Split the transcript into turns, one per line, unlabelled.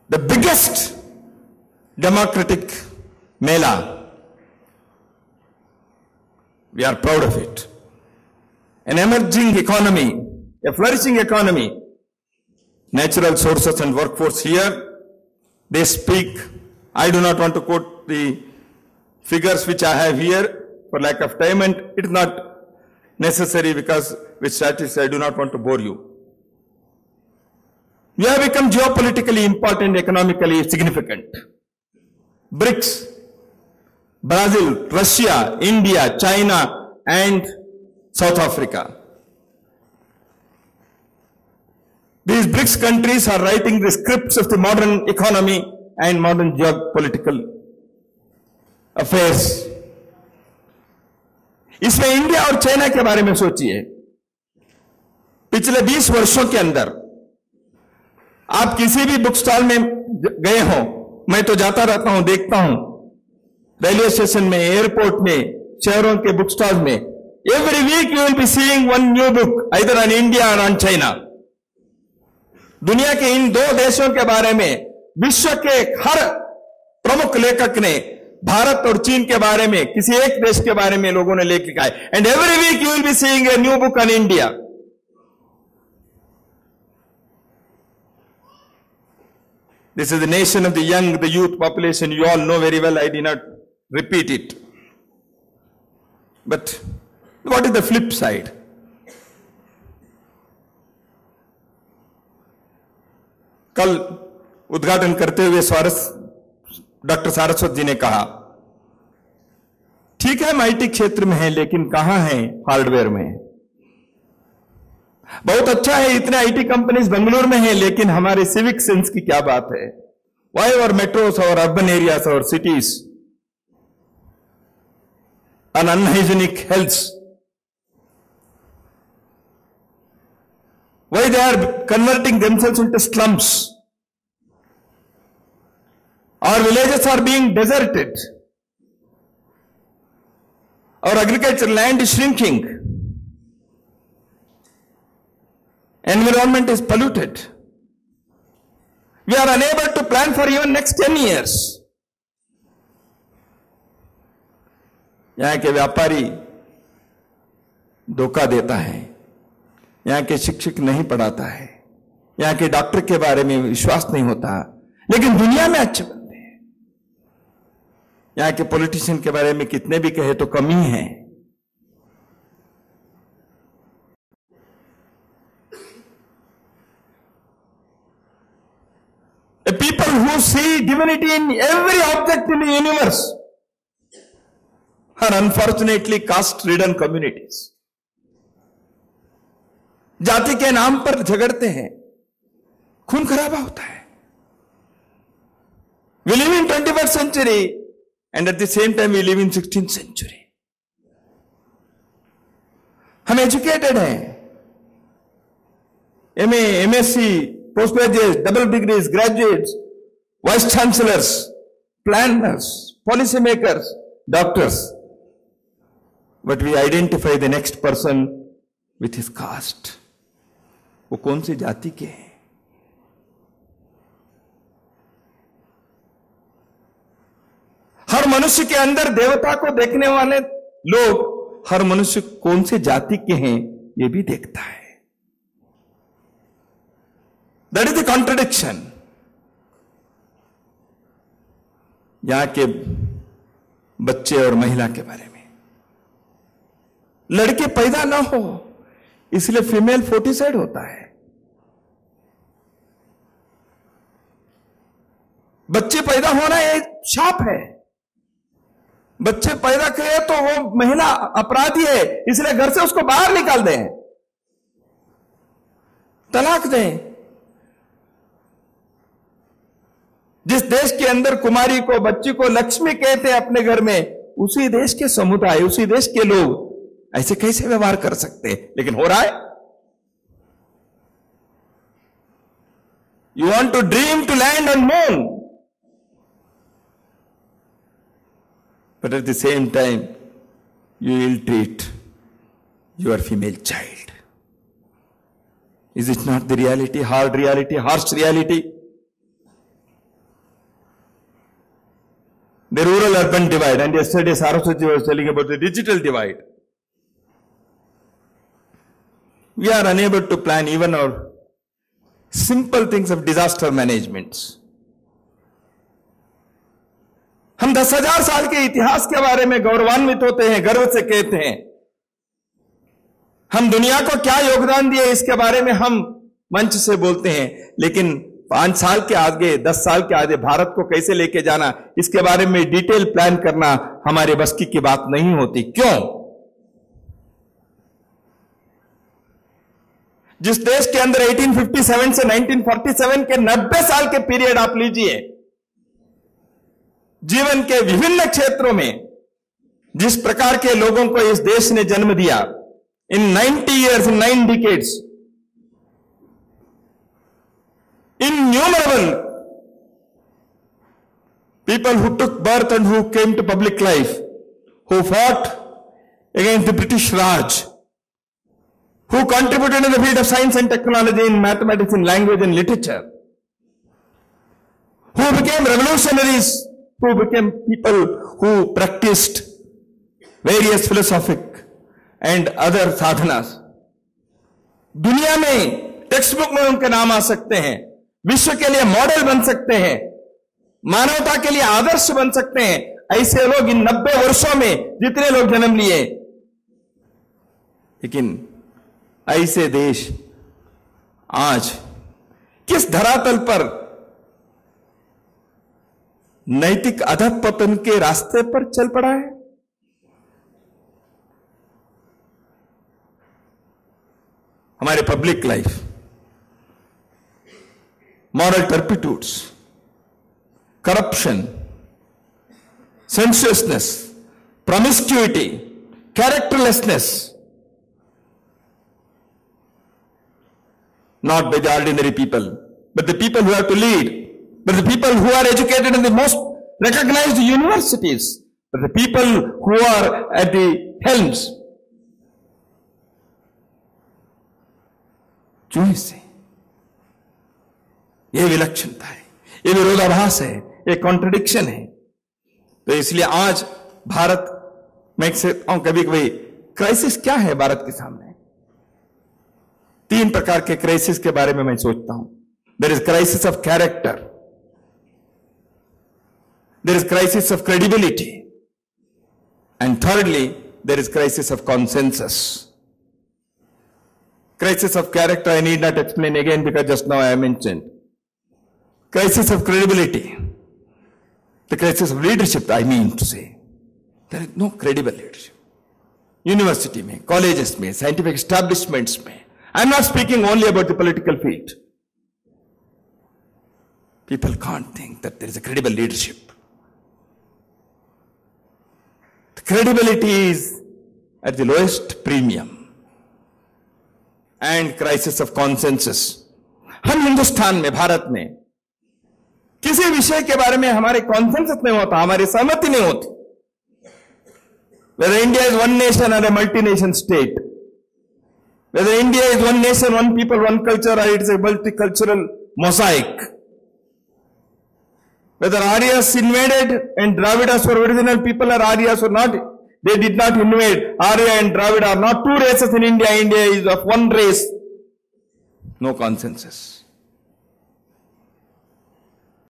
the biggest democratic Mela. We are proud of it. An emerging economy, a flourishing economy, natural sources and workforce here, they speak. I do not want to quote the figures which I have here for lack of time, and it is not necessary because with statistics I do not want to bore you. We have become geopolitically important, economically significant. BRICS, Brazil, Russia, India, China, and South Africa. These BRICS countries are writing the scripts of the modern economy and modern geopolitical affairs. इसमें India और China के बारे में सोचिए। पिछले 20 वर्षों के अंदर आप किसी भी बुक स्टॉल में गए हो, मैं तो जाता रहता हूं, देखता हूं, रेलवे स्टेशन में, एयरपोर्ट में, शहरों के बुक स्टॉल में, every week you will be seeing one new book either on India और ऑन चाइना। दुनिया के इन दो देशों के बारे में विश्व के हर प्रमुख लेखक ने भारत और चीन के बारे में, किसी एक देश के बारे में लोगों ने लेख लिखा है। And every week you will be seeing a new book on India. This is the nation of the young, the youth population. You all know very well. I did not repeat it. But what is the flip side? कल उद्घाटन करते हुए doctor Saraswat जी ने कहा, ठीक है हम IT क्षेत्र में हैं, लेकिन कहां हैं हार्डवेयर में। बहुत अच्छा है इतने आईटी कंपनीज बेंगलुरु में हैं, लेकिन हमारे सिविक सेंस की क्या बात है? Why our metros, our urban areas, our cities and unhygienic health? Why they are converting themselves into slums? Our villages are being deserted. Our agricultural land is shrinking. Environment is polluted. We are unable to plan for even next 10 years. यहां के व्यापारी धोखा देता है, यहां के शिक्षक नहीं पढ़ाता है, यहां के डॉक्टर के बारे में विश्वास नहीं होता, लेकिन दुनिया में अच्छे बनते हैं। यहां के पॉलिटिशियन के बारे में कितने भी कहे तो कमी है। A people who see divinity in every object in the universe are unfortunately caste-ridden communities. जाति के नाम पर झगड़ते हैं, खून खराबा होता है। We live in 21st century and at the same time we live in 16th century. हम एजुकेटेड हैं, MA, MSc, post graduates, double degrees, graduates, vice chancellors, planners, policy makers, doctors. But we identify the next person with his caste. वो कौन सी जाति के हैं? हर मनुष्य के अंदर देवता को देखने वाले लोग हर मनुष्य कौन से जाति के हैं ये भी देखता है। That is the contradiction. यहां के बच्चे और महिला के बारे में, लड़के पैदा ना हो इसलिए फीमेल फोर्टिसाइड होता है। बच्चे पैदा होना एक शाप है। बच्चे पैदा करे तो वो महिला अपराधी है, इसलिए घर से उसको बाहर निकाल दें, तलाक दें। जिस देश के अंदर कुमारी को, बच्ची को लक्ष्मी कहते हैं अपने घर में, उसी देश के समुदाय, उसी देश के लोग ऐसे कैसे व्यवहार कर सकते हैं? लेकिन हो रहा है। You want to dream to land on moon, but at the same time you ill treat your female child. Is it not the reality, hard reality, harsh reality? the rural-urban divide, and yesterday Saraswati was telling about the digital divide. We are unable to plan even our simple things of disaster management. हम 10,000 साल के इतिहास के बारे में गौरवान्वित होते हैं, गर्व से कहते हैं। हम दुनिया को क्या योगदान दिए इसके बारे में हम मंच से बोलते हैं, लेकिन 5 साल के आगे, 10 साल के आगे भारत को कैसे लेके जाना, इसके बारे में डिटेल प्लान करना हमारे बस की बात नहीं होती। क्यों? जिस देश के अंदर 1857 से 1947 के 90 साल के पीरियड आप लीजिए, जीवन के विभिन्न क्षेत्रों में जिस प्रकार के लोगों को इस देश ने जन्म दिया, इन 90 years, in 9 decades, innumerable people who took birth and who came to public life, who fought against the British Raj, who contributed in the field of science and technology, in mathematics, in language and literature, who became revolutionaries, who became people who practiced various philosophic and other sadhanas. दुनिया में text book में उनके नाम आ सकते हैं, विश्व के लिए मॉडल बन सकते हैं, मानवता के लिए आदर्श बन सकते हैं। ऐसे लोग इन 90 वर्षों में जितने लोग जन्म लिए, लेकिन ऐसे देश आज किस धरातल पर नैतिक अधःपतन के रास्ते पर चल पड़ा है? हमारे public life, moral turpitudes, corruption, sensuousness, promiscuity, characterlessness, not by the ordinary people, but the people who have to lead, but the people who are educated in the most recognized universities, but the people who are at the helms. क्यों इससे? यह विलक्षणता है, यह विरोधाभास है, यह contradiction है। तो इसलिए आज भारत, मैं कहता हूं कभी कभी, क्राइसिस क्या है भारत के सामने? 3 प्रकार के क्राइसिस के बारे में मैं सोचता हूं। There is crisis of character, there is crisis of credibility, and thirdly there is crisis of consensus. Crisis of character, I need not explain again because just now I mentioned. Crisis of credibility. The crisis of leadership, I mean to say. There is no credible leadership. University में, colleges में, scientific establishments में. I'm not speaking only about the political field. People can't think that there is a credible leadership. The credibility is at the lowest premium. And crisis of consensus. हम हिंदुस्तान में, भारत में किसी विषय के बारे में हमारे कॉन्सेंसस नहीं होता, हमारी सहमति नहीं होती। Whether India is one nation or a multi-nation state, whether India is one nation, one people, one culture, or it is a multicultural mosaic, whether Aryas invaded and Dravidas were original people or Aryas or not, they did not invade. Arya and Dravida are not 2 races in India. India is of 1 race. No consensus.